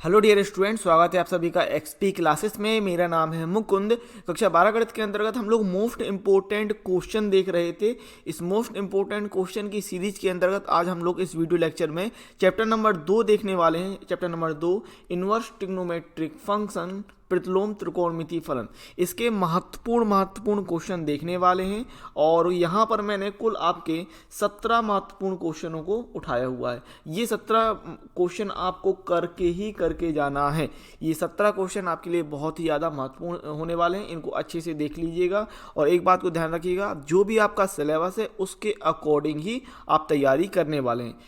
Hello dear student, स्वागत है आप सभी का एक्सपी क्लासेस में। मेरा नाम है मुकुंद। कक्षा 12 गणित के अंतर्गत हम लोग मोस्ट इंपोर्टेंट क्वेश्चन देख रहे थे। इस मोस्ट इंपोर्टेंट क्वेश्चन की सीरीज के अंतर्गत आज हम लोग इस वीडियो लेक्चर में चैप्टर नंबर 2 देखने वाले हैं। Chapter number 2, inverse trigonometric function, प्रतिलोम त्रिकोणमितीय फलन। इसके महत्वपूर्ण क्वेश्चन देखने वाले हैं और यहाँ पर मैंने कुल आपके 17 महत्वपूर्ण क्वेश्चनों को उठाया हुआ है। ये 17 क्वेश्चन आपको करके जाना है। ये 17 क्वेश्चन आपके लिए बहुत ही ज़्यादा महत्वपूर्ण होने वाले हैं। इनको अच्छे से देख लीजिएगा और एक बात को ध्यान रखिएगा, जो भी आपका सिलेबस है उसके अकॉर्डिंग ही आप तैयारी करने वाले हैं।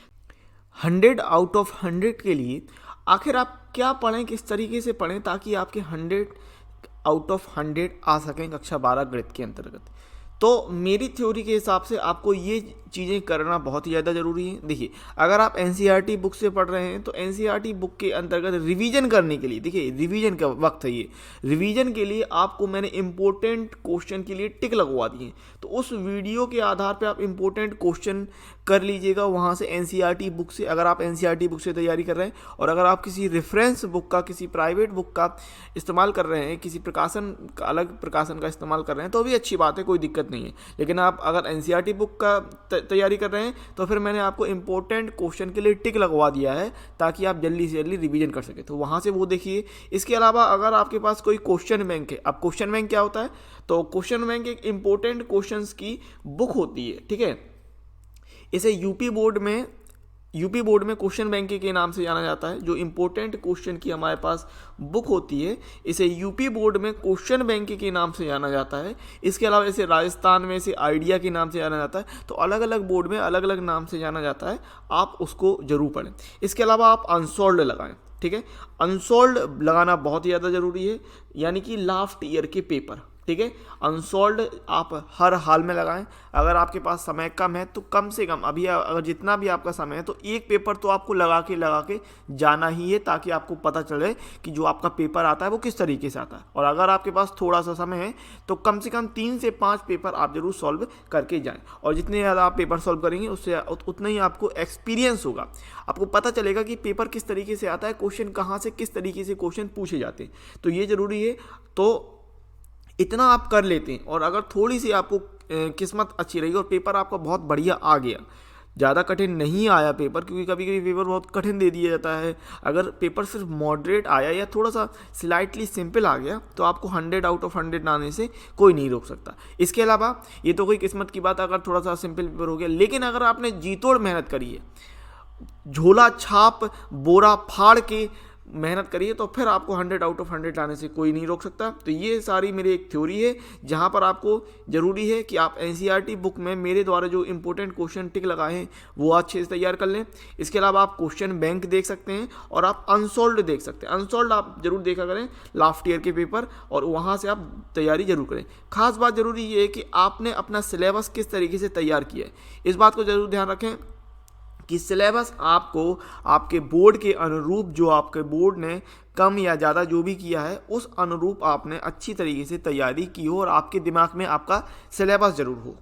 100 आउट ऑफ 100 के लिए आखिर आप क्या पढ़ें, किस तरीके से पढ़ें ताकि आपके 100 आउट ऑफ 100 आ सकें कक्षा 12 गणित के अंतर्गत। तो मेरी थ्योरी के हिसाब से आपको ये चीज़ें करना बहुत ही ज़्यादा ज़रूरी है। देखिए, अगर आप एनसीईआरटी बुक से पढ़ रहे हैं तो एनसीईआरटी बुक के अंतर्गत रिवीजन करने के लिए, देखिए रिवीजन का वक्त है ये, रिवीजन के लिए आपको मैंने इंपॉर्टेंट क्वेश्चन के लिए टिक लगवा दिए। तो उस वीडियो के आधार पर आप इंपॉर्टेंट क्वेश्चन कर लीजिएगा वहाँ से एनसीईआरटी बुक से, अगर आप एनसीईआरटी बुक से तैयारी कर रहे हैं। और अगर आप किसी रेफरेंस बुक का, किसी प्राइवेट बुक का इस्तेमाल कर रहे हैं, किसी प्रकाशन का, अलग प्रकाशन का इस्तेमाल कर रहे हैं, तो भी अच्छी बात है, कोई दिक्कत नहीं है। लेकिन आप अगर एनसीईआरटी बुक का तैयारी कर रहे हैं तो फिर मैंने आपको इंपॉर्टेंट क्वेश्चन के लिए टिक लगवा दिया है ताकि आप जल्दी से जल्दी रिवीजन कर सके, तो वहाँ से वो देखिए। इसके अलावा अगर आपके पास कोई क्वेश्चन बैंक है, अब क्वेश्चन बैंक क्या होता है, तो क्वेश्चन बैंक एक इंपॉर्टेंट क्वेश्चंस की बुक होती है, ठीक है। इसे यूपी बोर्ड में क्वेश्चन बैंक के नाम से जाना जाता है। जो इंपॉर्टेंट क्वेश्चन की हमारे पास बुक होती है, इसे यूपी बोर्ड में क्वेश्चन बैंक के नाम से जाना जाता है। इसके अलावा इसे राजस्थान में इसे आइडिया के नाम से जाना जाता है। तो अलग अलग बोर्ड में अलग अलग नाम से जाना जाता है, आप उसको जरूर पढ़ें। इसके अलावा आप अनसॉल्व्ड लगाएं, ठीक है। अनसॉल्व्ड लगाना बहुत ही ज़्यादा ज़रूरी है, यानी कि लास्ट ईयर के पेपर, ठीक है। अनसॉल्व्ड आप हर हाल में लगाएं। अगर आपके पास समय कम है तो कम से कम, अभी अगर जितना भी आपका समय है तो एक पेपर तो आपको लगा के जाना ही है, ताकि आपको पता चले कि जो आपका पेपर आता है वो किस तरीके से आता है। और अगर आपके पास थोड़ा सा समय है तो कम से कम 3 से 5 पेपर आप जरूर सॉल्व करके जाएं। और जितने ज़्यादा आप पेपर सॉल्व करेंगे उससे उतना ही आपको एक्सपीरियंस होगा, आपको पता चलेगा कि पेपर किस तरीके से आता है, क्वेश्चन कहाँ से किस तरीके से क्वेश्चन पूछे जाते हैं। तो ये ज़रूरी है। तो इतना आप कर लेते हैं और अगर थोड़ी सी आपको किस्मत अच्छी रही और पेपर आपका बहुत बढ़िया आ गया, ज़्यादा कठिन नहीं आया पेपर, क्योंकि कभी कभी पेपर बहुत कठिन दे दिया जाता है। अगर पेपर सिर्फ मॉडरेट आया या थोड़ा सा स्लाइटली सिंपल आ गया तो आपको 100 आउट ऑफ 100 आने से कोई नहीं रोक सकता। इसके अलावा ये तो कोई किस्मत की बात, अगर थोड़ा सा सिंपल पेपर हो गया, लेकिन अगर आपने जी तोड़ मेहनत करी है, झोला छाप बोरा फाड़ के मेहनत करिए, तो फिर आपको 100 आउट ऑफ 100 लाने से कोई नहीं रोक सकता। तो ये सारी मेरी एक थ्योरी है, जहाँ पर आपको ज़रूरी है कि आप एनसीईआरटी बुक में मेरे द्वारा जो इंपॉर्टेंट क्वेश्चन टिक लगाए हैं वो अच्छे से तैयार कर लें। इसके अलावा आप क्वेश्चन बैंक देख सकते हैं और आप अनसॉल्व्ड देख सकते हैं। अनसॉल्व्ड आप जरूर देखा करें लास्ट ईयर के पेपर, और वहाँ से आप तैयारी जरूर करें। खास बात जरूरी ये है कि आपने अपना सिलेबस किस तरीके से तैयार किया है, इस बात को जरूर ध्यान रखें कि सिलेबस आपको आपके बोर्ड के अनुरूप, जो आपके बोर्ड ने कम या ज़्यादा जो भी किया है उस अनुरूप आपने अच्छी तरीके से तैयारी की हो और आपके दिमाग में आपका सिलेबस जरूर हो।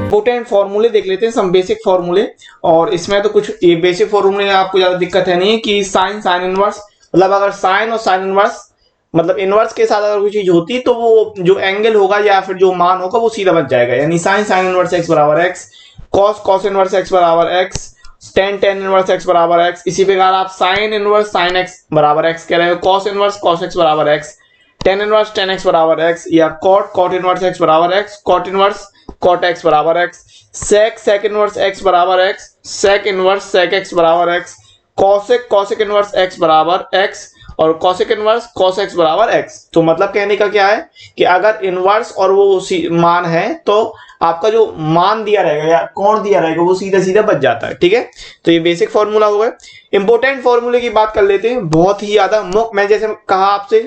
इंपोर्टेंट फॉर्मूले देख लेते हैं, सम बेसिक फॉर्मूले। और इसमें तो कुछ ये बेसिक फॉर्मूले आपको ज़्यादा दिक्कत है नहीं कि साइन इनवर्स, मतलब अगर साइन और साइन इनवर्स, मतलब इनवर्स के साथ अगर कोई चीज होती तो वो जो एंगल होगा या फिर जो मान होगा वो सीधा बच जाएगा। यानी साइन इनवर्स एक्स बराबर एक्स, कॉस इनवर्स एक्स बराबर एक्स, टेन इनवर्स एक्स बराबर एक्स। इसी प्रकार आप साइन इनवर्स साइन एक्स बराबर एक्स कह रहे हो, कॉस इनवर्स कॉस एक्स बराबर x, tan inverse tan x बराबर एक्स, या कॉट इनवर्स एक्स बराबर x, cot inverse cot x बराबर एक्स, सेक इनवर्स एक्स बराबर x, sec inverse sec x बराबर एक्स, कॉसेक इनवर्स एक्स बराबर x, और cosec inverse cos x बराबर x. तो मतलब कहने का क्या है कि अगर इनवर्स और वो मान है तो आपका जो मान दिया रहेगा या कोण दिया रहेगा वो सीधा सीधा बच जाता है, ठीक है। तो ये बेसिक फॉर्मूला हो गए। इंपोर्टेंट फॉर्मूले की बात कर लेते हैं, बहुत ही ज्यादा। मैं जैसे कहा आपसे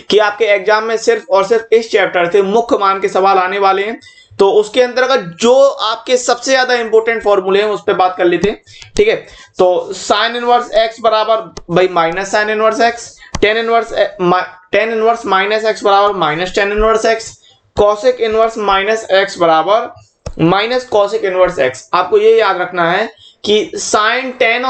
कि आपके एग्जाम में सिर्फ और सिर्फ इस चैप्टर से मुख्य मान के सवाल आने वाले हैं, तो उसके अंतर्गत जो आपके सबसे ज्यादा इंपॉर्टेंट फॉर्मूले हैं उस पर बात कर लेते हैं, ठीक है। तो साइन इनवर्स एक्स बराबर भाई minus sine inverse X, tan inverse minus X बराबर minus tan inverse X, cosec inverse minus X बराबर माइनस कॉसेक इनवर्स एक्स। आपको ये याद रखना है कि साइन टेन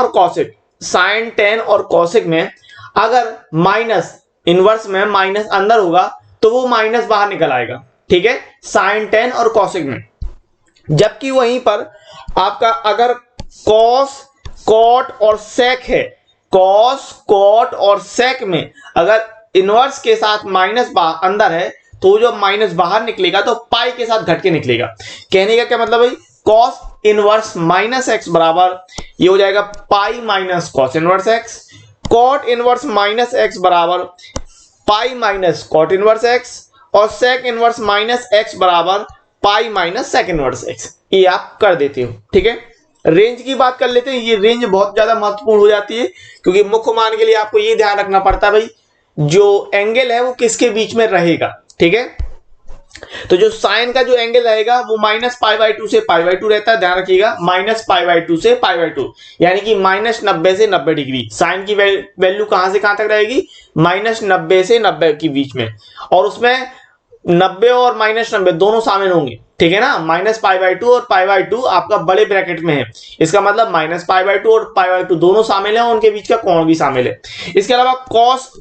और कॉसेक में अगर माइनस इनवर्स में माइनस अंदर होगा तो वो माइनस बाहर निकल आएगा, ठीक है, साइन टेन और कॉसेक में। जबकि वहीं पर आपका अगर कॉस कॉट और सेक है, कॉस कॉट और सेक में अगर इनवर्स के साथ माइनस अंदर है तो जो माइनस बाहर निकलेगा तो पाई के साथ घट के निकलेगा। कहने का क्या मतलब भाई, कॉस इनवर्स माइनस एक्स बराबर ये हो जाएगा pi minus cos inverse X, cot inverse minus X बराबर pi minus cot inverse X, और सेक इनवर्स माइनस एक्स बराबर pi minus sec inverse x. ये आप कर देते हो, ठीक है। रेंज की बात कर लेते हैं। ये रेंज बहुत ज्यादा महत्वपूर्ण हो जाती है क्योंकि मुख्य मान के लिए आपको ये ध्यान रखना पड़ता है भाई जो एंगल है वो किसके बीच में रहेगा, ठीक है। तो जो साइन का जो एंगल रहेगा वो माइनस पाई बाई 2 से पाई बाई 2 रहता है, ध्यान रखिएगा, माइनस पाई बाई 2 से पाई बाई 2, यानी कि माइनस 90 से 90 डिग्री। साइन की वैल्यू कहां से कहां तक रहेगी, माइनस 90 से 90 के बीच में, और उसमें 90 और माइनस 90 दोनों शामिल होंगे, ठीक है ना। माइनस पाई बाई 2 और पाई बाई 2 आपका बड़े ब्रैकेट में है, इसका मतलब माइनस पाई बाई 2 और पाई बाई 2 दोनों शामिल है, उनके बीच का कोण भी शामिल है। इसके अलावा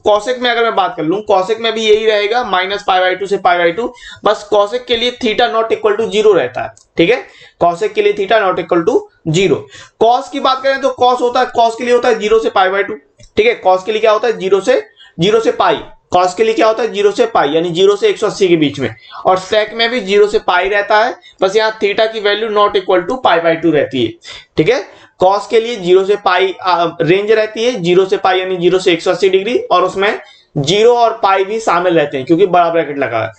कॉसेक में अगर मैं बात कर लूं, कॉसेक में भी यही रहेगा, माइनस पाई बाई 2 से पाई बाई 2, बस कॉसेक के लिए थीटा नॉट इक्वल टू 0 रहता है, ठीक है। कॉसेक के लिए theta not equal to 0। Cos की बात करें तो कॉस होता है, कॉस के लिए होता है 0 से पाई बाई 2, ठीक है। कॉस के लिए क्या होता है, 0 से पाई। कॉस के लिए क्या होता है, 0 से पाई, यानी 0 से 180 के बीच में, और सेक में भी 0 से पाई रहता है, बस यहाँ थीटा की value not equal to pi by 2 रहती है, ठीक है। कॉस के लिए 0 से पाई रेंज रहती है, 0 से पाई यानी 0 से 180 डिग्री, और उसमें 0 और पाई भी शामिल रहते हैं क्योंकि बड़ा ब्रैकेट लगा है।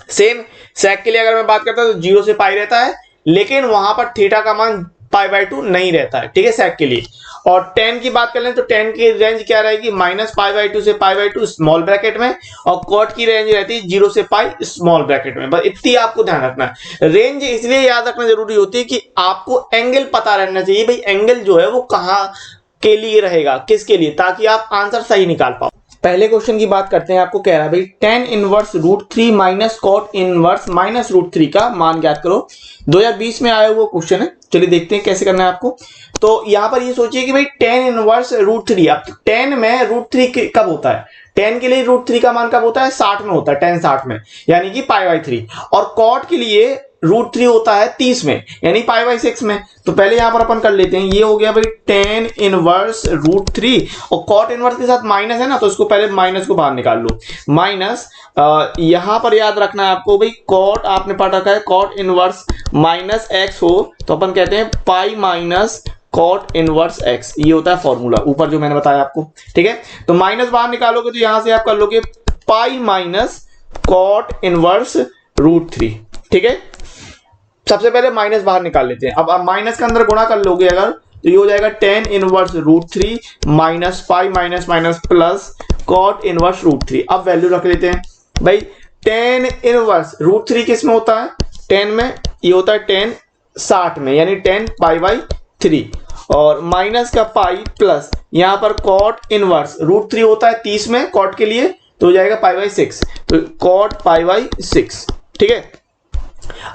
सेम सेक के लिए अगर मैं बात करता हूं तो 0 से पाई रहता है, लेकिन वहां पर थीटा का मान पाई बाई 2 नहीं रहता है, ठीक है, सेक के लिए। और टेन की बात कर लें तो टेन की रेंज क्या रहेगी, माइनस पाई बाई 2 से पाई बाई 2 स्मॉल ब्रैकेट में, और कॉट की रेंज रहती है 0 से पाई स्मॉल ब्रैकेट में। बस इतनी आपको ध्यान रखना है। रेंज इसलिए याद रखना जरूरी होती है कि आपको एंगल पता रहना चाहिए भाई, एंगल जो है वो कहां के लिए रहेगा, किसके लिए, ताकि आप आंसर सही निकाल पाओ। पहले क्वेश्चन की बात करते हैं। आपको कह रहा है भाई tan inverse root 3 minus cot inverse minus root 3 का मान ज्ञात करो। 2020 में आया हुआ क्वेश्चन है, चलिए देखते हैं कैसे करना है आपको। तो यहां पर ये सोचिए कि भाई टेन इनवर्स रूट 3, अब टेन में रूट 3 कब होता है, टेन के लिए रूट 3 का मान कब होता है, 60 में होता है, टेन 60 में, यानी कि पाई बाई 3। और कॉट के लिए रूट 3 होता है 30 में, यानी पाई बाई 6 में। तो पहले यहां पर अपन कर लेते हैं, ये हो गया भाई टेन इनवर्स रूट 3, और कॉट इनवर्स के साथ माइनस है ना, तो इसको पहले माइनस को बाहर निकाल लो। माइनस यहां पर याद रखना है आपको भाई, कॉट आपने पढ़ रखा है, कॉट इनवर्स माइनस एक्स हो तो अपन कहते हैं pi minus cot inverse x, ये होता है फॉर्मूला ऊपर जो मैंने बताया आपको, ठीक है। तो माइनस बाहर निकालोगे तो यहां से आप कर लोगे pi minus cot inverse root 3, ठीक है। सबसे पहले माइनस बाहर निकाल लेते हैं। अब माइनस के अंदर गुणा कर लोगे अगर, तो ये हो जाएगा tan inverse root 3 minus pi minus minus plus cot inverse root 3। अब वैल्यू रख लेते हैं भाई, टेन इनवर्स रूट 3 किस में होता है, टेन में, ये होता है टेन 60 में, यानी 10 पाई बाई 3, और माइनस का पाई प्लस यहां पर कॉट इनवर्स रूट 3 होता है 30 में कॉट के लिए, तो हो जाएगा पाई बाई 6, तो कॉट पाई बाई 6, ठीक है।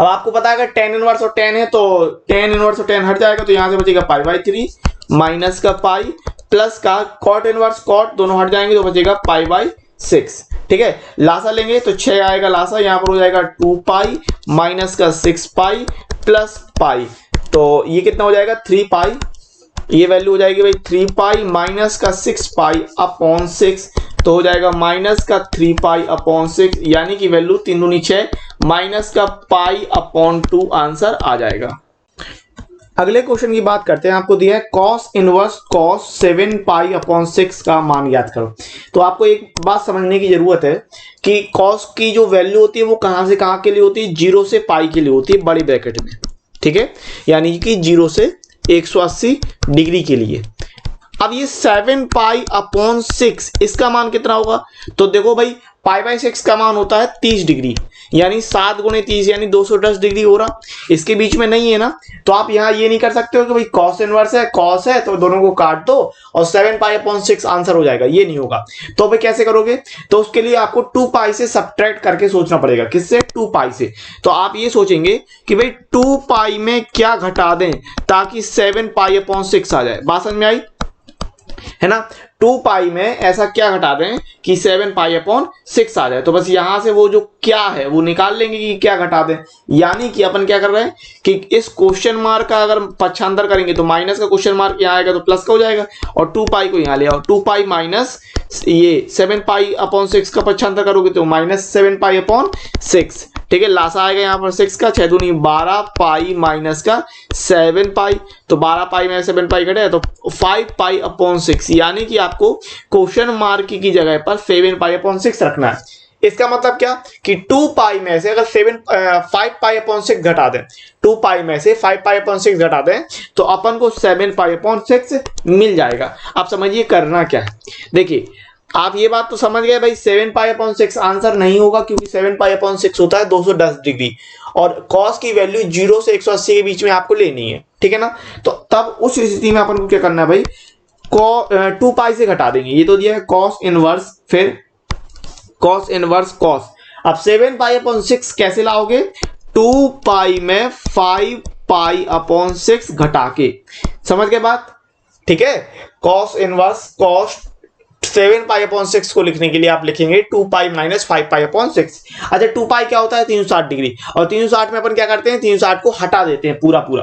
अब आपको पता है अगर टेन इनवर्स और टेन है तो टेन इनवर्स और टेन हट जाएगा, तो यहां से बचेगा पाई बाई 3 माइनस का पाई प्लस का कॉट इनवर्स कॉट, दोनों हट जाएंगे तो बचेगा पाई बाई 6, ठीक है। लासा लेंगे तो 6 आएगा लासा, यहां पर हो जाएगा 2 पाई माइनस का 6 पाई प्लस पाई, तो ये कितना हो जाएगा 3 पाई, ये वैल्यू हो जाएगी भाई 3 पाई माइनस का 6 पाई अपॉन 6, तो हो जाएगा माइनस का 3 पाई अपॉन 6, यानी कि वैल्यू 3 दूनी 6 माइनस का पाई अपॉन 2 आंसर आ जाएगा। अगले क्वेश्चन की बात करते हैं। आपको दिया है कॉस इनवर्स कॉस 7 पाई अपॉन 6 का मान याद करो। तो आपको एक बात समझने की जरूरत है कि कॉस की जो वैल्यू होती है वो कहां से कहां के लिए होती है, 0 से पाई के लिए होती है बड़ी ब्रैकेट में, ठीक है, यानी कि 0 से 180 डिग्री के लिए। अब ये 7 पाई/6 इसका मान कितना होगा? तो देखो भाई, पाई/6 का मान होता है 30 डिग्री, यानी 7 गुणे 30 यानी 210 डिग्री हो रहा। इसके बीच में नहीं है ना, तो आप यहाँ ये नहीं कर सकते हो कि भाई कॉस इनवर्स है, कॉस है तो दोनों को काट दो और 7 पाई/6 आंसर हो जाएगा, ये नहीं होगा। तो भाई कैसे करोगे? तो उसके लिए आपको 2 पाई से सब्ट्रैक्ट करके सोचना पड़ेगा। किससे? 2 पाई से। तो आप ये सोचेंगे कि भाई 2 पाई में क्या घटा दें ताकि 7 पाई/6 आ जाए। बात समझ में आई है ना? 2 पाई में ऐसा क्या घटा दें कि 7 पाई/6 आ जाए। तो बस यहां से वो जो क्या है वो निकाल लेंगे कि क्या घटा दें। यानी कि अपन क्या कर रहे हैं कि इस क्वेश्चन मार्क का अगर पक्षांतर करेंगे तो माइनस का क्वेश्चन मार्क यहाँ आएगा तो प्लस का हो जाएगा, और 2 पाई को यहाँ ले आओ। 2 पाई माइनस ये 7 पाई/6 का पक्षांतर करोगे तो -7 पाई/6। ठीक है, लासा आएगा यहाँ पर 6 का, 6 दूनी 12 पाई माइनस का 7 पाई, तो 12 पाई में 7 पाई घटे तो 5 पाई/6। यानी कि आपको क्वेश्चन मार्क की जगह पर 7 पाई/6 रखना है। इसका मतलब क्या कि 2 पाई में से अगर 5 पाई/6 घटा दें, 2 पाई में से 5 पाई/6 घटा दें तो अपन को 7 पाई/6 मिल जाएगा। आप समझिए करना क्या है। देखिए आप ये बात तो समझ गए भाई, 7 पाई/6 आंसर नहीं होगा क्योंकि 7 पाई/6 होता है 210 डिग्री, और cos की वैल्यू 0 से 180 के बीच में आपको लेनी है। ठीक है ना? तो तब उस स्थिति में अपन को क्या करना है भाई, 2 पाई से घटा देंगे। ये तो दिया है cos इनवर्स, फिर cos इनवर्स cos। अब 7 पाई/6 कैसे लाओगे? 2 पाई में 5 पाई/6 घटा के। समझ गए बात? ठीक है, cos इनवर्स cos 7 पाई/6 को लिखने के लिए आप लिखेंगे 2 पाई माइनस 5 पाई/6। अच्छा 2 पाई क्या होता है? 360 डिग्री, और 360 में अपन क्या करते हैं, 360 को हटा देते हैं पूरा पूरा।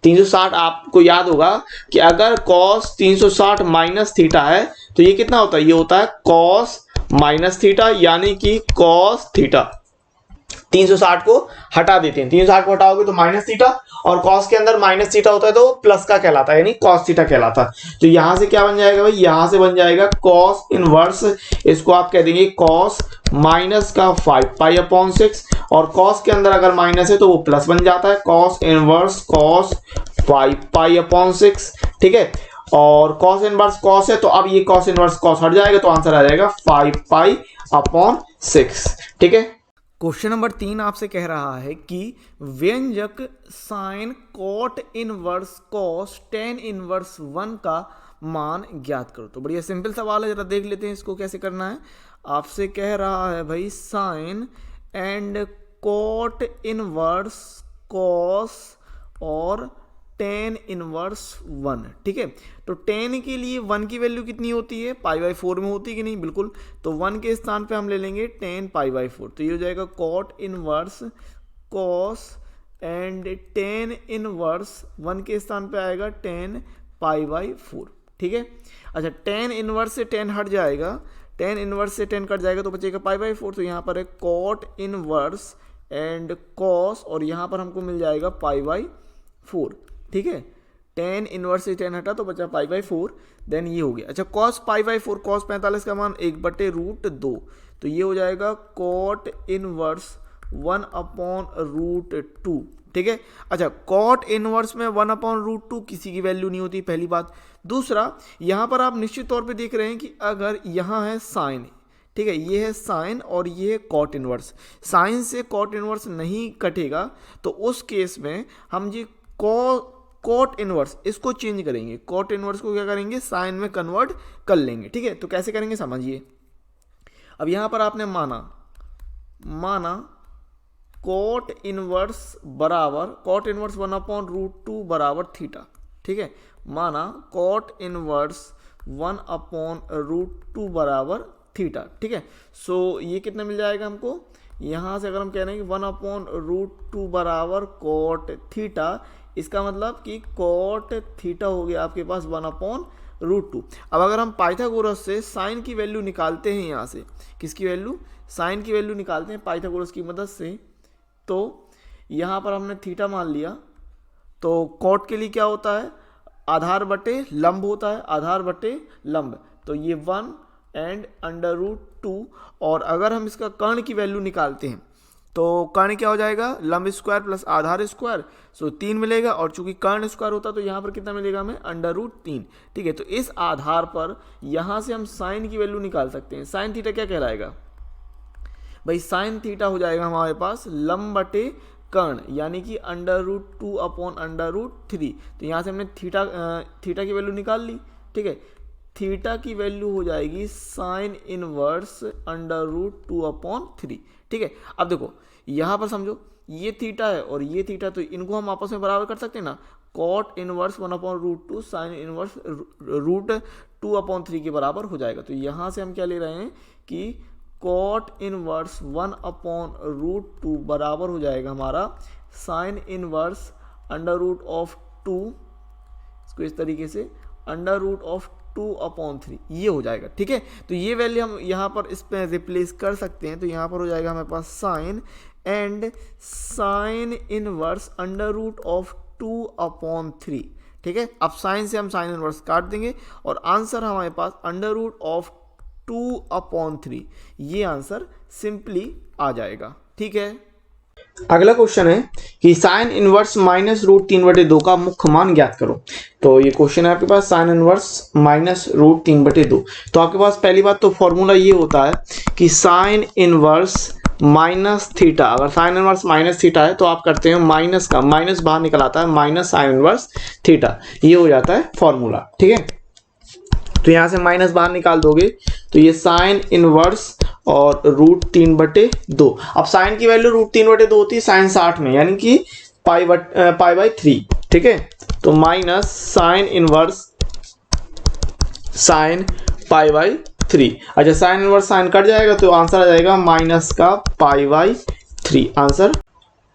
360 आपको याद होगा कि अगर cos 360 माइनस थीटा है तो ये कितना होता है? ये होता है cos माइनस थीटा, यानी कि cos थीटा। 360 को हटा देते हैं, 360 को हटाओगे तो माइनस थीटा, और cos के अंदर माइनस थीटा होता है तो प्लस का कहलाता है, यानी cos थीटा कहलाता है। तो यहां से क्या बन जाएगा भाई? यहां से बन जाएगा cos इनवर्स, इसको आप कह देंगे cos माइनस का 5 पाई/6, और cos के अंदर अगर माइनस है तो वो प्लस बन जाता है, cos इनवर्स cos 5 पाई/6। ठीक है, और cos इनवर्स cos है तो अब ये cos इनवर्स cos हट जाएगा तो आंसर आ जाएगा 5 पाई/6। ठीक है, क्वेश्चन नंबर 3 आपसे कह रहा है कि व्यंजक sine cot inverse cos tan inverse 1 का मान ज्ञात करो। तो बढ़िया सिंपल सवाल है, जरा देख लेते हैं इसको कैसे करना है। आपसे कह रहा है भाई sine and cot inverse cos और टेन इनवर्स 1। ठीक है, तो टेन के लिए 1 की वैल्यू कितनी होती है? पाई/4 में होती है कि नहीं? बिल्कुल। तो 1 के स्थान पे हम ले लेंगे 10 पाई/4, तो ये हो जाएगा cot inverse cos and tan inverse 1 के स्थान पे आएगा 10 पाई/4। ठीक है, अच्छा 10 इनवर्स से 10 हट जाएगा, 10 इनवर्स से 10 कट जाएगा तो बचेगा पाई/4। तो यहाँ पर है कॉट इनवर्स एंड कॉस, और यहाँ पर हमको मिल जाएगा पाई/4। ठीक है, 10 इनवर्स से 10 हटा तो बचा पाई/4, देन ये हो गया। अच्छा cos पाई/4, cos 45 का मान 1/√2, तो ये हो जाएगा कॉट इनवर्स 1/√2। ठीक है, अच्छा कॉट इनवर्स में 1/√2 किसी की वैल्यू नहीं होती, पहली बात। दूसरा, यहाँ पर आप निश्चित तौर पे देख रहे हैं कि अगर यहाँ है साइन, ठीक है, ये है साइन और ये है कॉट इनवर्स, साइन से कॉट इनवर्स नहीं कटेगा, तो उस केस में हम ये कॉट इनवर्स इसको चेंज करेंगे, कॉट इनवर्स को क्या करेंगे? साइन में कन्वर्ट कर लेंगे। ठीक है, तो कैसे करेंगे समझिए। अब यहां पर आपने माना कॉट इनवर्स बराबर कॉट इनवर्स 1/√2 बराबर थीटा। ठीक है, माना कॉट इनवर्स 1/√2 बराबर थीटा। ठीक है, सो ये कितना मिल जाएगा हमको? यहां से अगर हम कह रहे हैं कि 1/√2 बराबर कॉट थीटा, इसका मतलब कि कॉट थीटा हो गया आपके पास 1/√2। अब अगर हम पाइथागोरस से साइन की वैल्यू निकालते हैं, यहाँ से किसकी वैल्यू? साइन की वैल्यू निकालते हैं पाइथागोरस की मदद से, तो यहाँ पर हमने थीटा मान लिया, तो कॉट के लिए क्या होता है? आधार बटे लंब होता है, आधार बटे लंब, तो ये 1 एंड √2। और अगर हम इसका कर्ण की वैल्यू निकालते हैं तो कर्ण क्या हो जाएगा, लंब स्क्वायर प्लस आधार स्क्वायर, सो 3 मिलेगा। और चूंकि कर्ण स्क्वायर होता तो यहाँ पर कितना मिलेगा हमें, √3। ठीक है, तो इस आधार पर यहाँ से हम साइन की वैल्यू निकाल सकते हैं। साइन थीटा क्या कहलाएगा भाई, साइन थीटा हो जाएगा हमारे पास लंब बटे कर्ण, यानी कि √2 अपॉन √3। तो यहाँ से हमने थीटा की वैल्यू निकाल ली। ठीक है, थीटा की वैल्यू हो जाएगी साइन इनवर्स √2 अपॉन 3। ठीक है, अब देखो यहाँ पर समझो ये थीटा है और ये थीटा, तो इनको हम आपस में बराबर कर सकते हैं ना। Cot inverse 1/√2 sine inverse √2 upon 3 के बराबर हो जाएगा। तो यहाँ से हम क्या ले रहे हैं कि कॉट इनवर्स 1/√2 बराबर हो जाएगा हमारा साइन इनवर्स √2, इसको इस तरीके से √2/3 ये हो जाएगा। ठीक है, तो ये वैल्यू हम यहाँ पर इस पर रिप्लेस कर सकते हैं। तो यहाँ पर हो जाएगा हमारे पास साइन एंड साइन इनवर्स √2/3। ठीक है, अब साइन से हम साइन इनवर्स काट देंगे और आंसर हमारे पास √2/3, ये आंसर सिंपली आ जाएगा। ठीक है, अगला क्वेश्चन है कि साइन इनवर्स -√3/2 का मुख्य मान ज्ञात करो। तो ये क्वेश्चन है आपके पास साइन इनवर्स -√3/2। तो आपके पास पहली बात तो फॉर्मूला ये होता है कि साइन इनवर्स माइनस थीटा, अगर साइन इनवर्स माइनस थीटा है तो आप करते हैं माइनस का, माइनस बाहर निकल आता है, माइनस साइन इनवर्स थीटा, ये हो जाता है फॉर्मूला। ठीक है, तो यहाँ से माइनस बाहर निकाल दोगे तो ये साइन इनवर्स और √3/2। अब साइन की वैल्यू √3/2 होती है साइन 60 में, यानी कि पाई/3। ठीक है, तो माइनस साइन इनवर्स साइन पाई/3। अच्छा, साइन इनवर्स साइन कट जाएगा तो आंसर आ जाएगा माइनस का पाई/3 आंसर।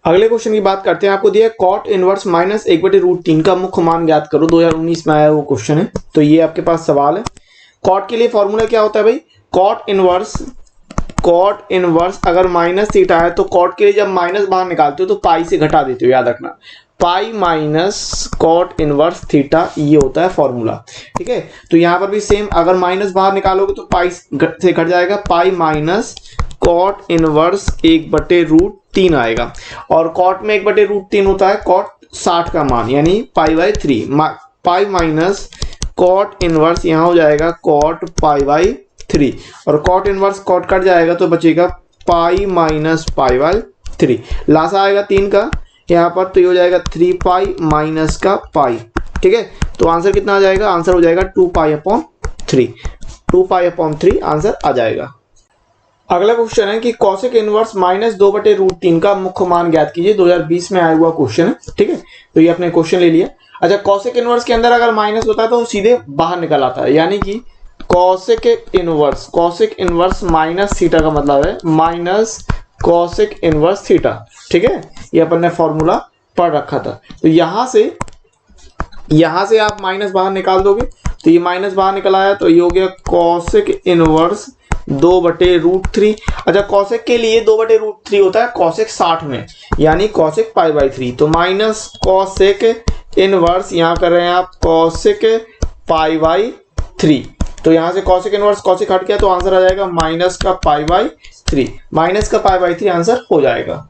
अगले क्वेश्चन की बात करते हैं। आपको दिया कॉट इनवर्स -1/√3 का मुख्य मान ज्ञात करो। 2019 में आया वो क्वेश्चन है। तो ये आपके पास सवाल है। कॉट के लिए फॉर्मूला क्या होता है भाई, कॉट इनवर्स अगर माइनस थीटा है तो कॉट के लिए जब माइनस बाहर निकालते हो तो पाई से घटा देते हो, याद रखना, pi minus cot inverse theta, ये होता है फॉर्मूला। ठीक है, तो यहाँ पर भी सेम, अगर माइनस बाहर निकालोगे तो पाई से घट जाएगा, पाई माइनस कॉट इनवर्स 1/√3 आएगा। और कॉट में 1/√3 होता है कॉट 60 का मान, यानी पाई/3, पाई माइनस कॉट इनवर्स यहाँ हो जाएगा कॉट पाई/3, और कॉट इनवर्स कॉट कट जाएगा तो बचेगा पाई माइनस पाई/3। लासा आएगा 3 का यहाँ पर, तो ये हो जाएगा 3 पाई माइनस का पाई। ठीक है, तो आंसर कितना आ जाएगा, आंसर हो जाएगा 2 पाई/3, 2 पाई/3 आंसर आ जाएगा। अगला क्वेश्चन है कि कॉसेक इनवर्स -2/√3 का मुख्य मान ज्ञात कीजिए। 2020 में आया हुआ क्वेश्चन है। ठीक है, तो ये अपने क्वेश्चन ले लिया। अच्छा, कॉसेक इनवर्स के अंदर अगर माइनस होता है तो सीधे बाहर निकल आता है, यानी कि कॉसेक इनवर्स माइनस थीटा का मतलब है माइनस कॉसेक इनवर्स थीटा। ठीक है, ये अपन ने फॉर्मूला पढ़ रखा था। तो यहां से आप माइनस बाहर निकाल दोगे तो ये माइनस बाहर निकल आया, तो ये हो गया कॉसेक इनवर्स 2/√3। अच्छा, कॉसेक के लिए 2/√3 होता है कॉसेक 60 में, यानी कॉसेक पाई/3। तो माइनस कॉसेक इनवर्स यहाँ कर रहे हैं आप कॉसेक पाई/3। तो यहाँ से कॉसेक इनवर्स कॉसेक हट गया तो आंसर आ जाएगा माइनस का पाई/3, माइनस का पाई/3 आंसर हो जाएगा।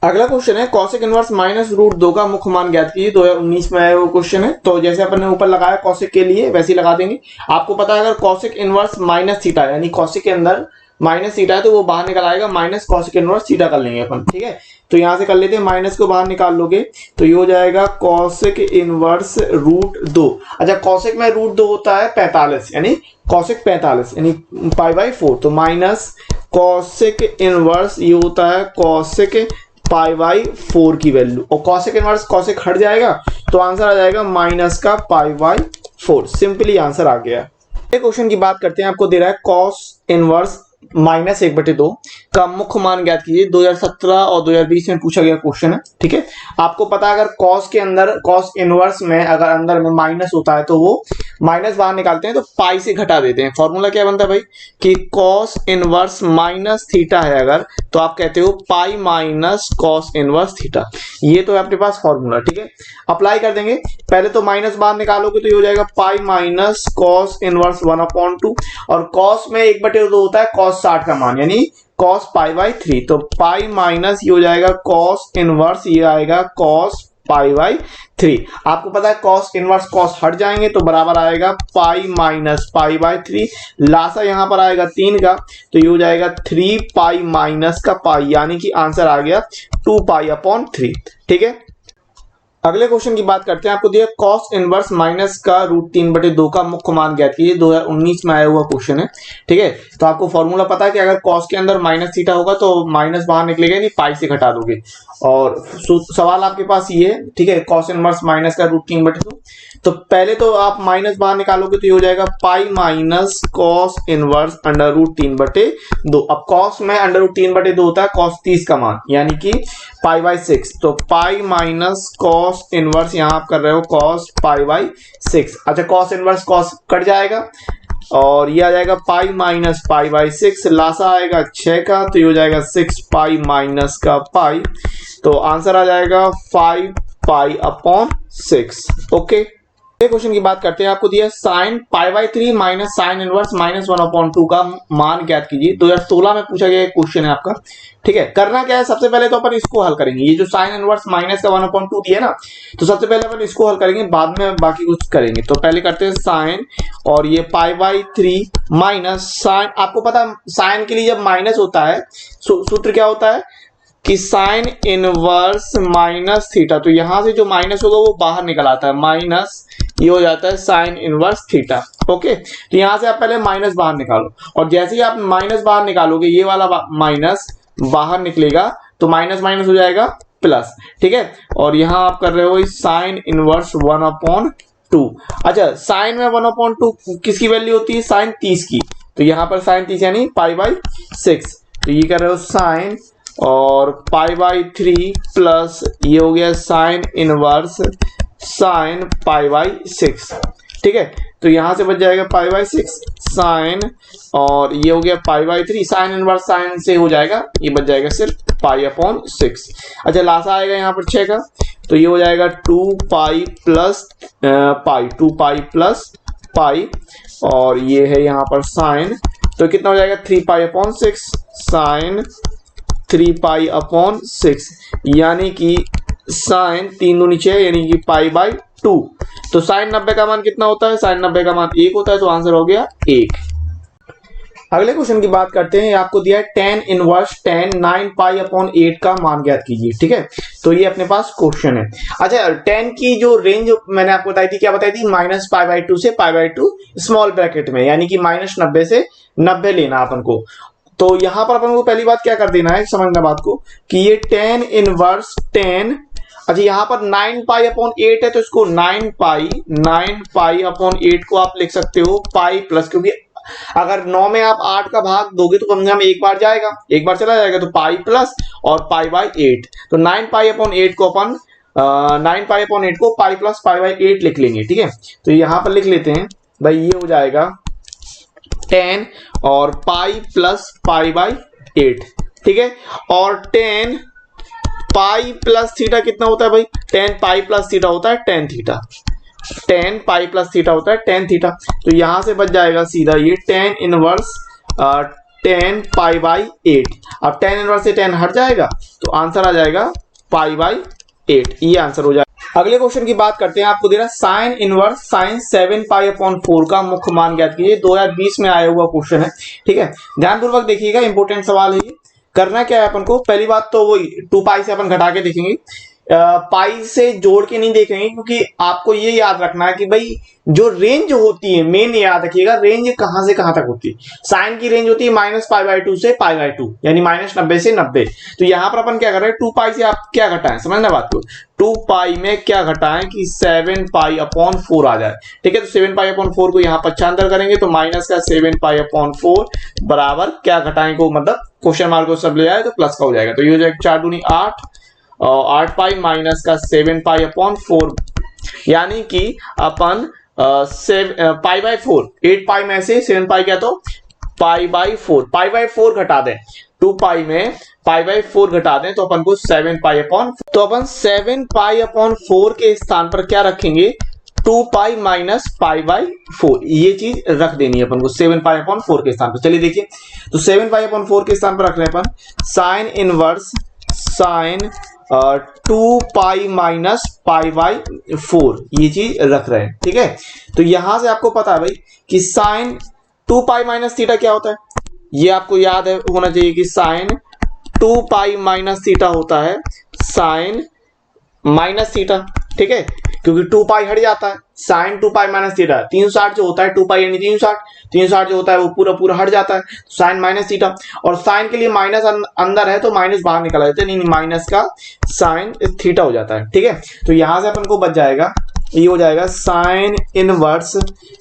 अगला क्वेश्चन है कॉसेक इनवर्स -√2 का मुख्य मान ज्ञात कीजिए। 2019 में आया वो क्वेश्चन है। तो जैसे अपन ने ऊपर लगाया कॉसेक के लिए वैसे ही लगा देंगे। आपको पता है अगर कॉसेक इनवर्स माइनस थीटा यानी कॉसेक के अंदर माइनस थीटा है तो वो बाहर निकल आएगा, माइनस कॉसेक इनवर्स थीटा कर लेंगे अपन। ठीक है, तो यहाँ से कर लेते हैं, माइनस को बाहर निकाल लोगे तो ये हो जाएगा कॉसेक इनवर्स √2। अच्छा, कॉसेक में √2 होता है 45, यानी कॉसेक 45 यानी पाई/4। तो माइनस कॉसेक इनवर्स ये होता है कॉसेक पाई/4 की वैल्यू, और कॉसेक इनवर्स कॉसेक हट जाएगा तो आंसर आ जाएगा माइनस का पाई/4। सिंपली आंसर आ गया। क्वेश्चन की बात करते हैं। आपको दे रहा है कॉस इनवर्स -1/2 का मुख्य मान ज्ञात कीजिए। 2017 और 2020 में पूछा गया क्वेश्चन है। ठीक है, आपको पता है अगर कॉस के अंदर कॉस इनवर्स में अगर अंदर में माइनस होता है तो वो माइनस बाहर निकालते हैं तो पाई से घटा देते हैं। फॉर्मूला क्या बनता है भाई कि कॉस इनवर्स माइनस थीटा है अगर, तो आप कहते हो पाई माइनस कॉस इनवर्स थीटा। ये तो है अपने पास फॉर्मूला। ठीक है, अप्लाई कर देंगे। पहले तो माइनस बाहर निकालोगे तो ये हो जाएगा पाई माइनस कॉस इनवर्स 1/2, और कॉस में 1/2 होता है cos 60 का मान यानी cos पाई बाई 3, तो पाई माइनस ये हो जाएगा cos इनवर्स, ये आएगा cos पाई बाई 3। आपको पता है cos इनवर्स cos हट जाएंगे तो बराबर आएगा पाई माइनस पाई बाई 3। लासा यहां पर आएगा 3 का, तो ये हो जाएगा 3 पाई माइनस का पाई, यानी कि आंसर आ गया 2 पाई अपॉन 3। ठीक है, अगले क्वेश्चन की बात करते हैं। आपको दिया cos इनवर्स माइनस का √3/2 का मुख्य मान ज्ञात कीजिए। 2019 में आया हुआ क्वेश्चन है। ठीक है, तो आपको फॉर्मूला पता है कि अगर cos के अंदर माइनस थीटा होगा तो माइनस बाहर निकलेगा, नहीं पाई से घटा दोगे। और सवाल आपके पास ये है, ठीक है, cos इनवर्स माइनस का √3/2। तो पहले तो आप माइनस बाहर निकालोगे तो ये हो जाएगा पाई माइनस cos इनवर्स √3/2। अब cos में √3/2 होता है cos 30 का मान, यानी कि पाई बाई 6। तो पाई माइनस cos इनवर्स यहां आप कर रहे हो cos पाई बाई 6। अच्छा, cos इनवर्स cos कट जाएगा और ये आ जाएगा पाई माइनस पाई बाई 6। लासा आएगा 6 का, तो ये हो जाएगा 6 पाई माइनस का पाई, तो आंसर आ जाएगा 5 पाई अपॉन 6। ओके, क्वेश्चन की बात करते हैं। आपको दिया sine pi by 3 minus sine inverse -1/2 का मान ज्ञात कीजिए। 2016 में पूछा गया क्वेश्चन है आपका। ठीक है, करना क्या है, सबसे पहले तो अपन इसको हल करेंगे। ये जो साइन इनवर्स माइनस का 1/2 दिया ना, तो सबसे पहले अपन इसको हल करेंगे, बाद में बाकी कुछ करेंगे। तो पहले करते हैं साइन, और ये पाई बाई 3 माइनस साइन। आपको पता है साइन के लिए जब माइनस होता है सूत्र क्या होता है कि साइन इनवर्स माइनस थीटा, तो यहां से जो माइनस होगा वो बाहर निकल आता है, माइनस ये हो जाता है साइन इनवर्स थीटा। ओके, तो यहां से आप पहले माइनस बाहर निकालो, और जैसे ही आप माइनस बाहर निकालोगे ये वाला माइनस बाहर निकलेगा, तो माइनस माइनस हो जाएगा प्लस। ठीक है, और यहां आप कर रहे हो साइन इनवर्स 1/2। अच्छा, साइन में 1/2 किसकी वैल्यू होती है, साइन 30 की, तो यहां पर साइन 30 यानी पाई बाई 6। तो ये कर रहे हो साइन और पाई बाई 3 प्लस ये हो गया sign inverse sine pi by 6। ठीक है, तो यहां से बच जाएगा पाई बाई 6 साइन, और ये हो गया पाई बाई 3 साइन इनवर्स साइन से हो जाएगा, ये बच जाएगा सिर्फ पाई अपॉन 6। अच्छा, लासा आएगा यहाँ पर 6 का, तो ये हो जाएगा 2 pi plus pi, 2 pi plus pi, और ये है यहाँ पर साइन, तो कितना हो जाएगा 3 pi upon 6 sine 3 pi upon 6, यानी कि साइन 3 दूनी 6 यानी कि पाई बाई 2। तो साइन 90 का मान कितना होता है, साइन 90 का मान 1 होता है, तो आंसर हो गया 1। अगले क्वेश्चन की बात करते हैं। आपको दिया है tan inverse tan 9 pi upon 8 का मान ज्ञात कीजिए। ठीक है, तो ये अपने पास क्वेश्चन है। अच्छा, tan की जो रेंज मैंने आपको बताई थी, क्या बताई थी, -π/2 से π/2 स्मॉल ब्रैकेट में, यानी कि -90 से 90 लेना अपन को। तो यहां पर अपन को पहली बात क्या कर देना है, समझना बात को, कि ये tan इनवर्स tan, अच्छा यहाँ पर 9 पाई अपॉन 8 है, तो इसको 9 पाई अपॉन 8 को आप लिख सकते हो पाई प्लस, क्योंकि अगर 9 में आप 8 का भाग दोगे तो कम से कम एक बार जाएगा, एक बार चला जाएगा, तो पाई प्लस और पाई बाई 8। तो 9 पाई अपॉन 8 को अपन 9 पाई अपॉन 8 को पाई प्लस पाई बाई 8 लिख लेंगे। ठीक है, तो यहां पर लिख लेते हैं भाई, ये हो जाएगा 10 और पाई प्लस पाई बाई 8। ठीक है, और 10 पाई प्लस थीटा कितना होता है भाई, 10 पाई प्लस थीटा होता है tan theta, 10 pi plus theta होता है tan थीटा। तो यहां से बच जाएगा सीधा ये tan इनवर्स 10 पाई बाई 8। अब tan इनवर्स से tan हट जाएगा, तो आंसर आ जाएगा पाई बाई 8, ये आंसर हो जाएगा। अगले क्वेश्चन की बात करते हैं। आपको दे रहा sign inverse sign 7 pi upon 4 का मुख्य मान ज्ञात कीजिए। 2020 में आया हुआ क्वेश्चन है। ठीक है, ध्यानपूर्वक देखिएगा, इंपोर्टेंट सवाल है ये। करना क्या है अपन को, पहली बात तो वो 2 पाई से अपन घटा के देखेंगे, पाई से जोड़ के नहीं देखेंगे, क्योंकि आपको ये याद रखना है कि भाई जो रेंज होती है, मेन याद रखिएगा, रेंज कहां से कहां तक होती है। साइन की रेंज होती है -π/2 से π/2, यानी -90 से 90। तो यहां पर अपन क्या कर रहे हैं, 2 पाई से आप क्या घटाएं, समझना बात को, 2 पाई में क्या घटाएं कि 7 पाई अपॉन 4 आ जाए। ठीक है, तो 7 पाई अपॉन 4 को यहां पक्षांतर करेंगे, तो माइनस का 7 पाई अपॉन 4 बराबर क्या घटाएं को, मतलब क्वेश्चन मार्क को सब ले आए तो प्लस का हो जाएगा। तो ये हो जाएगा 4 दूनी 8 और 8 पाई माइनस का 7 पाई अपॉन 4, यानी कि अपन पाई बाई 4, 8 पाई में से 7 पाई क्या, तो पाई बाई 4 घटा दें, 2 पाई में पाई बाई 4 घटा दें, तो अपन को 7 पाई अपॉन, तो अपन 7 पाई अपॉन 4 के स्थान पर क्या रखेंगे, 2 पाई माइनस पाई बाई 4, ये चीज रख देनी है अपन को 7 पाई अपॉन 4 के स्थान पर। चलिए देखिए, तो 7 पाई अपॉन 4 के स्थान पर रख रहे हैं अपन sine inverse sine 2 pi minus pi by 4, ये चीज रख रहे हैं। ठीक है, तो यहां से आपको पता है भाई कि साइन 2 पाई माइनस थीटा क्या होता है, ये आपको याद है होना चाहिए कि साइन 2 पाई माइनस थीटा होता है साइन माइनस थीटा। ठीक है, क्योंकि 2 पाई हट जाता है, साइन 2 पाई माइनस थीटा 360 जो होता है 2 पाई यानी 360 जो होता है वो पूरा पूरा हट जाता है, साइन माइनस थीटा। और साइन के लिए माइनस अंदर है तो माइनस बाहर निकल जाता है, नहीं माइनस का साइन थीटा हो जाता है। ठीक है, तो यहां से अपन को बच जाएगा, ये हो जाएगा साइन इनवर्स,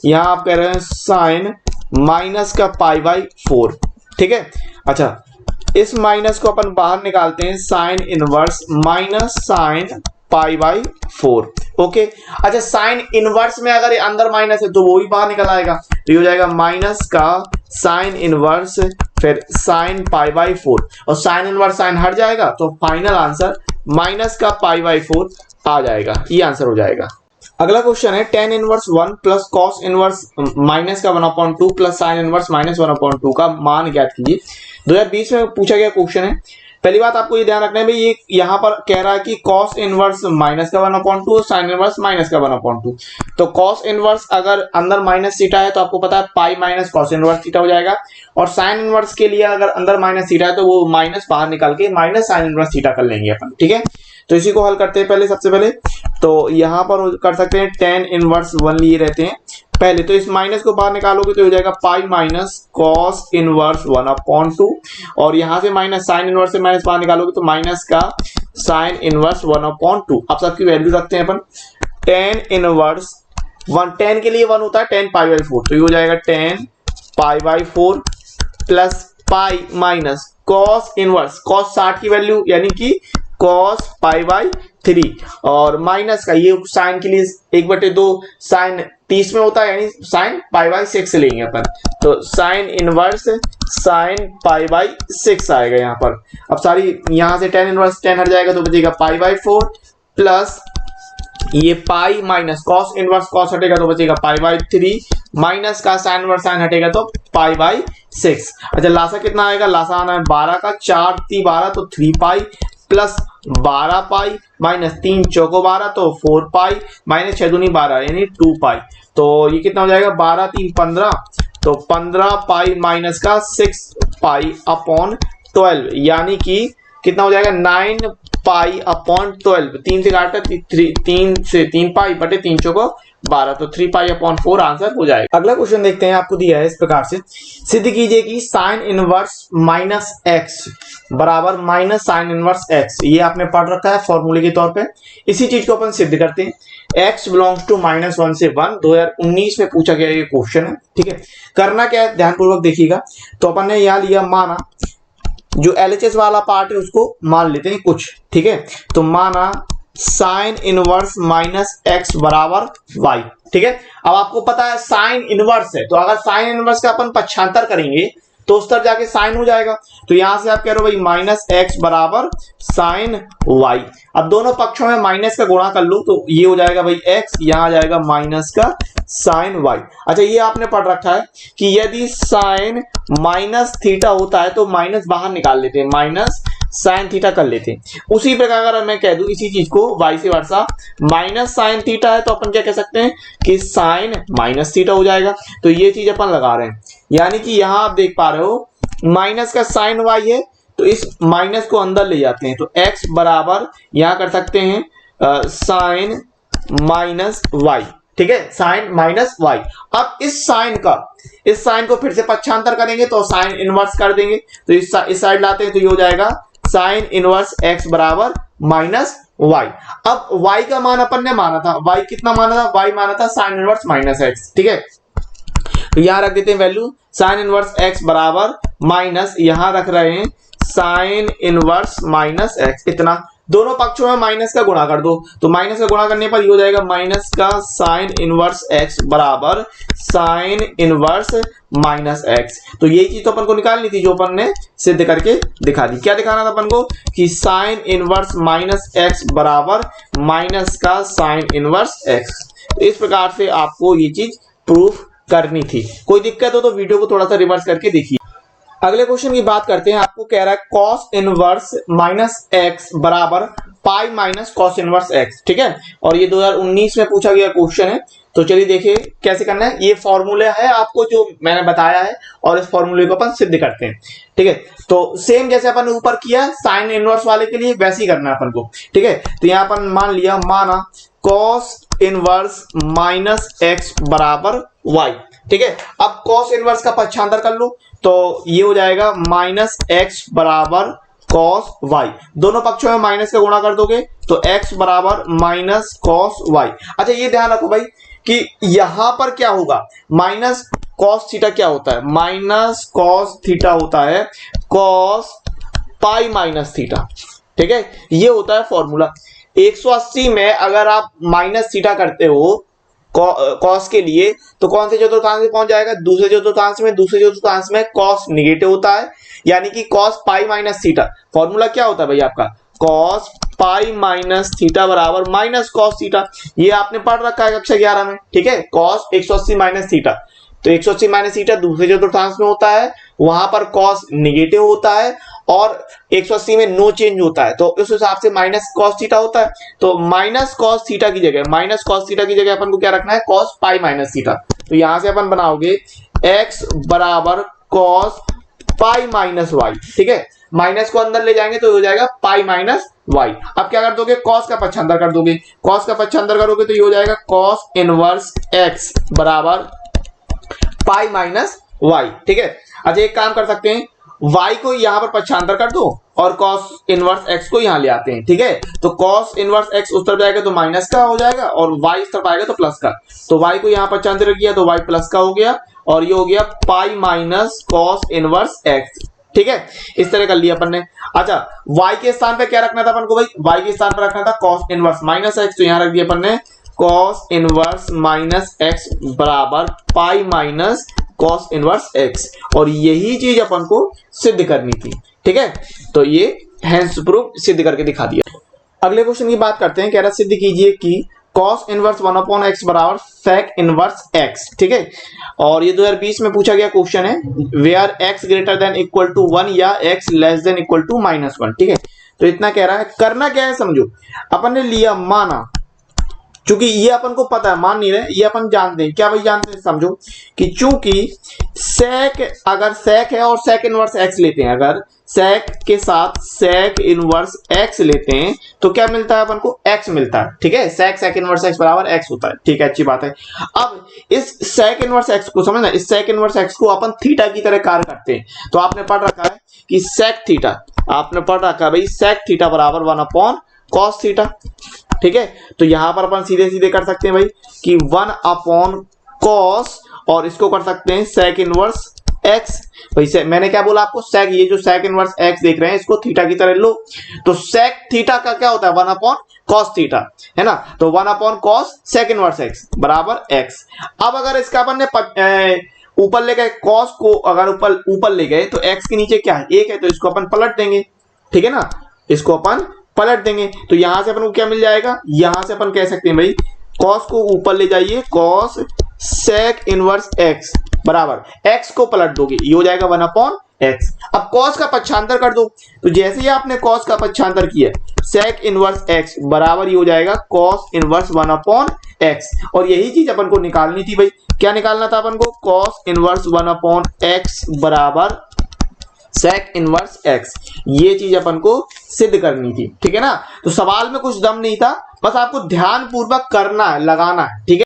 यहां आप कह रहे हैं साइन माइनस का पाई बाई 4। ठीक है, अच्छा इस माइनस को अपन बाहर निकालते हैं, sine inverse minus sine pi by 4। Okay, अच्छा साइन इनवर्स में अगर अंदर माइनस है तो वो भी बाहर निकल आएगा, तो ये हो जाएगा माइनस का साइन इनवर्स फिर साइन पाई बाई 4, और साइन इनवर्स साइन हट जाएगा तो फाइनल आंसर माइनस का पाई बाई 4 आ जाएगा, ये आंसर हो जाएगा। अगला क्वेश्चन है ten inverse 1 plus cos inverse minus का 1/2 प्लस साइन इनवर्स माइनस 1/2 का मान ज्ञात कीजिए। 2020 में पूछा गया क्वेश्चन है। पहली बात आपको ये ध्यान रखना है भाई, ये यहाँ पर कह रहा है कि कॉस इनवर्स माइनस का 1/2 और साइन इनवर्स माइनस का 1/2। तो कॉस इनवर्स अगर अंदर माइनस थीटा है तो आपको पता है पाई माइनस कॉस इनवर्स थीटा हो जाएगा, और साइन इनवर्स के लिए अगर अंदर माइनस थीटा है तो वो माइनस बाहर निकाल के माइनस साइन इनवर्स थीटा कर लेंगे अपन। ठीक है, तो इसी को हल करते हैं पहले, सबसे पहले तो यहाँ पर कर सकते हैं टेन इनवर्स 1 लिए रहते हैं पहले, तो इस माइनस को बाहर निकालोगे तो हो जाएगा पाई माइनस कॉस इनवर्स 1/2, और यहां से माइनस साइन इनवर्स से माइनस बाहर निकालोगे तो माइनस का साइन इनवर्स 1/2। अब सबकी वैल्यू रखते हैं अपन, टेन इनवर्स 1, 10 के लिए 1 होता है 10 पाई बाई 4, तो ये हो जाएगा 10 पाई by 4 plus pi minus cos inverse, cos 60 की वैल्यू यानी कि कॉस पाई बाई 3, और माइनस का ये साइन के लिए 1/2 साइन 30 में होता है यानी साइन पाई बाई 6 लेंगे अपन, तो sign inverse sine pi by 6 आएगा यहाँ पर। अब सारी यहां से टेन इनवर्स 10 हट जाएगा तो बचेगा पाई बाई 4 प्लस ये पाई माइनस कॉस इनवर्स कॉस हटेगा तो बचेगा पाई बाई 3 माइनस का साइन इनवर्स साइन हटेगा तो पाई बाई 6। अच्छा लासा कितना आएगा, लासा आना है 12 का, 4 3 12 तो 3 पाई प्लस 12 पाई माइनस 3 चौको 12 तो 4 पाई माइनस 6 दूनी 12 यानी 2 पाई, तो ये कितना हो जाएगा 12 3 15, तो 15 पाई माइनस का 6 पाई अपॉन 12 यानी कि कितना हो जाएगा 9 पाई अपॉन 12, 3 से काटा 3 से 3 पाई बटे 3 चौको 12, तो 3 पाई अपॉन 4 आंसर हो जाएगा। अगला क्वेश्चन देखते हैं, आपको दिया है इस प्रकार से, सिद्ध कीजिए कि साइन इनवर्स माइनस एक्स बराबर माइनस साइन इनवर्स एक्स, ये आपने पढ़ रखा है फॉर्मूले के तौर पे। इसी चीज को अपन सिद्ध करते हैं, x बिलोंग्स टू -1 से 1, 2019 में पूछा गया ये क्वेश्चन है। ठीक है, करना क्या है ध्यानपूर्वक देखिएगा, तो अपन ने यहाँ लिया माना जो LHS वाला पार्ट है उसको मान लेते हैं कुछ। ठीक है, तो माना साइन इनवर्स माइनस एक्स बराबर वाई। ठीक है, अब आपको पता है साइन इनवर्स है, तो अगर साइन इनवर्स का अपन पक्षांतर करेंगे तो उस तरफ जाके साइन हो जाएगा, तो यहां से आप कह रहे हो भाई माइनस एक्स बराबर साइन वाई। अब दोनों पक्षों में माइनस का गुणा कर लो तो ये हो जाएगा भाई एक्स, यहां आ जाएगा माइनस का साइन वाई। अच्छा ये आपने पढ़ रखा है कि यदि साइन माइनस थीटा होता है तो माइनस बाहर निकाल लेते हैं, माइनस साइन थीटा कर लेते हैं। उसी प्रकार अगर मैं कह दूं इसी चीज को vice versa, minus sine theta है तो अपन क्या कह सकते हैं कि साइन माइनस थीटा हो जाएगा, तो ये चीज अपन लगा रहे हैं। यानी कि यहां आप देख पा रहे हो माइनस का साइन वाई है तो इस माइनस को अंदर ले जाते हैं, तो x बराबर यहां कर सकते हैं साइन माइनस वाई। ठीक है, साइन माइनस वाई। अब इस साइन को फिर से पक्षांतर करेंगे तो साइन इनवर्स कर देंगे, तो इस साइड लाते हैं तो ये हो जाएगा साइन इनवर्स x बराबर माइनस वाई। अब y का मान अपन ने माना था, y कितना माना था, y माना था साइन इनवर्स माइनस x। ठीक है, तो यहां रख देते हैं वैल्यू साइन इनवर्स x बराबर माइनस, यहां रख रहे हैं साइन इनवर्स माइनस x, इतना दोनों पक्षों में माइनस का गुणा कर दो, तो माइनस का गुणा करने पर ये हो जाएगा माइनस का साइन इनवर्स x बराबर साइन इनवर्स माइनस x। तो ये चीज तो अपन को निकालनी थी जो अपन ने सिद्ध करके दिखा दी। क्या दिखाना था अपन को कि साइन इनवर्स माइनस x बराबर माइनस का साइन इनवर्स x। तो इस प्रकार से आपको ये चीज प्रूफ करनी थी। कोई दिक्कत हो तो वीडियो को थोड़ा सा रिवर्स करके देखिए। अगले क्वेश्चन की बात करते हैं। आपको कह रहा है cos इनवर्स माइनस एक्स बराबर pi minus cos inverse x, ठीक है। और ये 2019 में पूछा गया क्वेश्चन है। तो चलिए देखिए कैसे करना है। ये फॉर्मूला है आपको जो मैंने बताया है और इस फॉर्मूले को अपन सिद्ध करते हैं, ठीक है। तो सेम जैसे अपन ऊपर किया साइन इनवर्स वाले के लिए वैसे ही करना है अपन को, ठीक है। तो यहाँ अपन माना cos इनवर्स माइनस एक्स बराबर वाई, ठीक है। अब cos इनवर्स का पक्षांतर कर लो तो ये हो जाएगा माइनस एक्स बराबर cos y। दोनों पक्षों में माइनस का गुणा कर दोगे तो x बराबर माइनस cos y। अच्छा ये ध्यान रखो भाई कि यहां पर क्या होगा, माइनस cos थीटा क्या होता है, माइनस cos थीटा होता है cos पाई माइनस थीटा, ठीक है। ये होता है फॉर्मूला। 180 में अगर आप माइनस थीटा करते हो कॉस के लिए तो कौन से चतुर्थांश में पहुंच जाएगा, दूसरे चतुर्थांश में। दूसरे चतुर्थांश में कॉस निगेटिव होता है, यानी कि cos pi minus theta. Formula क्या होता है भाई आपका, कॉस पाई माइनस थीटा बराबर माइनस कॉस थीटा। ये आपने पढ़ रखा है कक्षा 11 में, ठीक है। कॉस 180 माइनस थीटा, तो 180 माइनस थीटा दूसरे चतुर्थांश में होता है, वहां पर कॉस निगेटिव होता है और 180 में नो चेंज होता है, तो उस हिसाब से माइनस कॉस थीटा होता है। तो माइनस कॉस थीटा की जगह, माइनस कॉस थीटा की जगह अपन को क्या रखना है, कॉस पाई माइनस थीटा। तो यहां से अपन बनाओगे x बराबर कॉस पाई माइनस वाई, ठीक है। माइनस को अंदर ले जाएंगे तो हो जाएगा पाई माइनस वाई। अब क्या कर दोगे, कॉस का पक्षांतर कर दोगे। कॉस का पक्षांतर करोगे तो ये हो जाएगा कॉस इनवर्स x बराबर पाई माइनस वाई, ठीक है। अच्छा एक काम कर सकते हैं, y को यहां पर पक्षांतर कर दो और cos इनवर्स x को यहां ले आते हैं, ठीक है। तो cos इनवर्स x उस तरफ जाएगा तो माइनस का हो जाएगा और y इस तरफ आएगा तो प्लस का। तो y को यहां पक्षांतर किया तो y प्लस का हो गया और ये हो गया pi minus cos inverse x, ठीक है। इस तरह कर लिया अपन ने। अच्छा y के स्थान पे क्या रखना था अपन को भाई, y के स्थान पर रखना था cos इनवर्स माइनस x, तो यहां रख दिया अपन ने cos इनवर्स माइनस x बराबर pi minus cos inverse x, और यही चीज अपन को सिद्ध करनी थी, ठीक है। तो ये हेंस प्रूफ सिद्ध करके दिखा दिया। अगले क्वेश्चन की बात करते हैं। कह रहा सिद्ध कीजिए कि cos इनवर्स 1/x बराबर sec इनवर्स x, ठीक है। और ये 2020 में पूछा गया क्वेश्चन है, where x greater than equal to 1 या x less than equal to -1, ठीक है। तो इतना कह रहा है। करना क्या है समझो, अपन ने लिया माना, चूंकि ये अपन को पता है, मान नहीं रहे, ये अपन जानते हैं। क्या भाई जानते हैं, समझो कि चूंकि sec अगर sec है और sec इनवर्स x लेते हैं, अगर sec के साथ sec इनवर्स x लेते हैं तो क्या मिलता है अपन को, x मिलता है, ठीक है। sec इनवर्स x बराबर x होता है, ठीक है, अच्छी बात है। अब इस sec इनवर्स x को समझना, इस sec इनवर्स x को अपन थीटा की तरह कार्य करते हैं। तो आपने पढ़ रखा है कि sec थीटा, आपने पढ़ रखा है भाई sec थीटा बराबर 1/cos थीटा, ठीक है। तो यहां पर अपन सीधे सीधे कर सकते हैं भाई कि 1/cos और इसको कर सकते हैं sec इनवर्स x। भाई मैंने क्या बोला आपको, sec, ये जो sec इनवर्स x देख रहे हैं इसको थीटा की तरह लो। तो sec थीटा का क्या होता है, 1/cos थीटा, है ना। तो 1/cos sec इनवर्स x बराबर x। अब अगर इसका अपन ने ऊपर ले गए, cos को अगर ऊपर ले गए तो x के नीचे क्या है, 1 है, तो इसको अपन पलट देंगे, ठीक है ना, इसको अपन पलट देंगे। तो यहां से अपन को क्या मिल जाएगा, यहां से अपन कह सकते हैं भाई cos को ऊपर ले जाइए, cos sec इनवर्स x बराबर x को पलट दोगे, ये हो जाएगा 1/x। अब cos का पक्षांतर कर दो, तो जैसे ही आपने cos का पक्षांतर किया sec इनवर्स x बराबर ये हो जाएगा cos इनवर्स 1/x। और यही चीज अपन को निकालनी थी भाई, क्या निकालना था अपन को, cos इनवर्स 1/x बराबर sec इनवर्स x। ये चीज अपन को सिद्ध करनी थी, ठीक है ना। तो सवाल में कुछ दम नहीं था, बस आपको ध्यान पूर्वक करना है, लगाना है, ठीक है।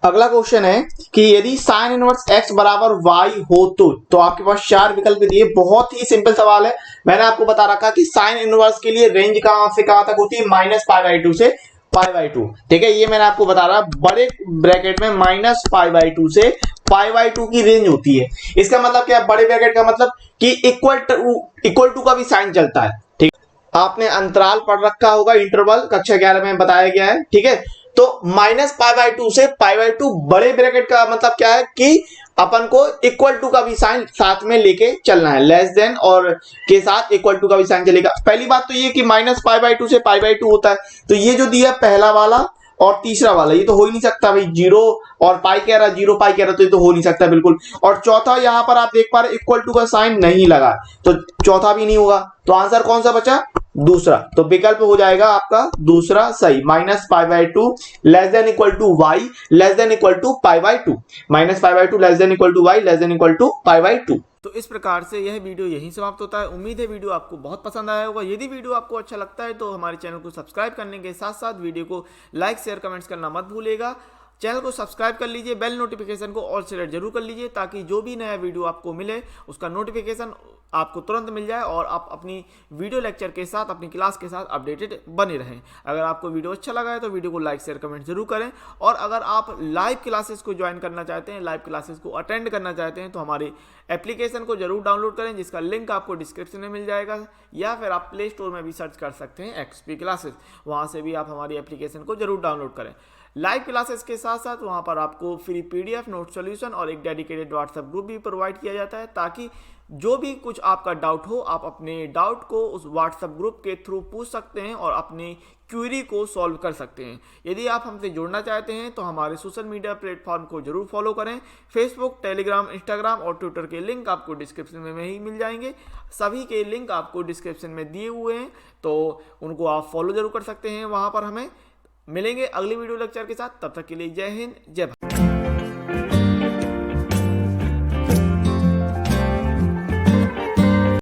अगला क्वेश्चन है कि यदि sin इनवर्स x बराबर y हो तो आपके पास 4 विकल्प दिए। बहुत ही सिंपल सवाल है। मैंने आपको बता रखा कि sin इनवर्स के लिए रेंज कहां से कहां तक होती है, -π/2 से π/2, ठीक है। ये मैंने आपको बता रहा, बड़े ब्रैकेट में -π/2 से π/2 की रेंज होती है। इसका मतलब क्या है, बड़े ब्रैकेट का मतलब कि इक्वल टू का भी साइन चलता है, ठीक। आपने अंतराल पढ़ रखा होगा, इंटरवल कक्षा 11 में बताया गया है, ठीक है। तो -π/2 से π/2 बड़े ब्रैकेट का मतलब क्या है कि अपन को इक्वल टू का भी साइन साथ में लेके चलना है, लेस देन और के साथ इक्वल टू का भी साइन चलेगा। पहली बात तो ये कि -π/2 से π/2 होता है, तो ये जो दिया पहला वाला और तीसरा वाला, ये तो हो ही नहीं सकता भाई, 0 और पाई कह रहा, 0 पाई कह रहा, तो ये तो हो नहीं सकता बिल्कुल। और चौथा यहां पर आप देख पा रहे इक्वल टू का साइन नहीं लगा, तो चौथा भी नहीं होगा। तो आंसर कौन सा बचा? दूसरा। तो विकल्प हो जाएगा आपका दूसरा सही, -π/2 less than equal to Y less than equal to π/2, -π/2 less than equal to Y less than equal to π/2। तो इस प्रकार से यह वीडियो यहीं समाप्त होता है। उम्मीद है वीडियो आपको बहुत पसंद आया होगा। यदि वीडियो आपको अच्छा लगता है तो हमारे चैनल को सब्सक्राइब करने के साथ साथ वीडियो को लाइक शेयर कमेंट्स करना मत भूलिएगा। चैनल को सब्सक्राइब कर लीजिए, बेल नोटिफिकेशन को ऑल सेलेक्ट जरूर कर लीजिए, ताकि जो भी नया वीडियो आपको मिले उसका नोटिफिकेशन आपको तुरंत मिल जाए और आप अपनी वीडियो लेक्चर के साथ, अपनी क्लास के साथ अपडेटेड बने रहें। अगर आपको वीडियो अच्छा लगा है तो वीडियो को लाइक शेयर कमेंट जरूर करें। और अगर आप लाइव क्लासेस को ज्वाइन करना चाहते हैं, लाइव क्लासेस को अटेंड करना चाहते हैं, तो हमारे एप्लीकेशन को जरूर डाउनलोड करें, जिसका लिंक आपको डिस्क्रिप्शन में मिल जाएगा, या फिर आप प्ले स्टोर में भी सर्च कर सकते हैं XP क्लासेस, वहाँ से भी आप हमारी एप्लीकेशन को जरूर डाउनलोड करें। लाइव क्लासेस के साथ साथ वहाँ पर आपको फ्री PDF नोट सॉल्यूशन और एक डेडिकेटेड व्हाट्सएप ग्रुप भी प्रोवाइड किया जाता है, ताकि जो भी कुछ आपका डाउट हो आप अपने डाउट को उस व्हाट्सएप ग्रुप के थ्रू पूछ सकते हैं और अपनी क्वेरी को सॉल्व कर सकते हैं। यदि आप हमसे जुड़ना चाहते हैं तो हमारे सोशल मीडिया प्लेटफॉर्म को जरूर फॉलो करें। फेसबुक, टेलीग्राम, इंस्टाग्राम और ट्विटर के लिंक आपको डिस्क्रिप्शन में ही मिल जाएंगे। सभी के लिंक आपको डिस्क्रिप्शन में दिए हुए हैं, तो उनको आप फॉलो जरूर कर सकते हैं। वहाँ पर हमें मिलेंगे अगली वीडियो लेक्चर के साथ। तब तक के लिए जय हिंद, जय भारत।